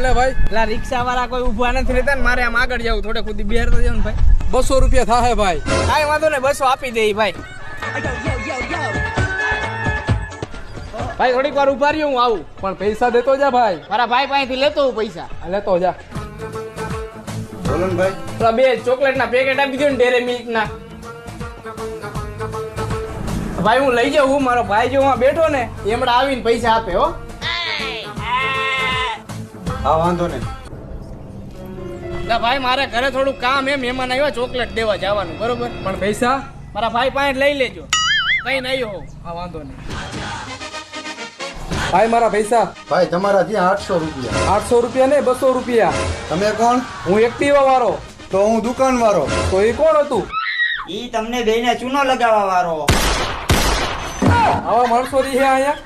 લે ભાઈ. પેલા રિક્ષા વાળા કોઈ ઊભા નથી રહેતા ને મારે આમ આગળ જવું થોડે ખુદી બિહાર તો જાવ ને ભાઈ. 200 રૂપિયા થાય ભાઈ. કાંઈ વાંધો નહીં 200 આપી દે ભાઈ. ભાઈ થોડીક વાર ઉભા રહ્યો હું આવું. પણ પૈસા દેતો જા ભાઈ. મારા ભાઈ પાસેથી લેતો હું પૈસા. લેતો જા. બોલો ને ભાઈ. પેલા 2 ચોકલેટના પેકેટ આપી દો ને ડેરે મિલ્કના. ભાઈ હું લઈ જાઉં. મારો ભાઈ જો હું બેઠો ને એમણે આવીને પૈસા આપે હો. હા વાંધો નહીં. ભાઈ મારે ઘરે થોડું કામ એમ મહેમાન આવ્યા ચોકલેટ દેવા જવાનું બરોબર. પણ પૈસા મારા ભાઈ પાસે લઈ લેજો. કઈ નહીં હો. હા વાંધો નહીં. ભાઈ મારા પૈસા. ભાઈ તમારા ત્યાં 800 રૂપિયા. 800 રૂપિયા ને 200 રૂપિયા. તમે કોણ? હું એક્ટિવા વાળો. તો હું દુકાન વાળો. તો એ કોણ હતું? ઈ તમને બેને ચૂનો લગાવવા વાળો. આવા માણસો રહી અહીંયા.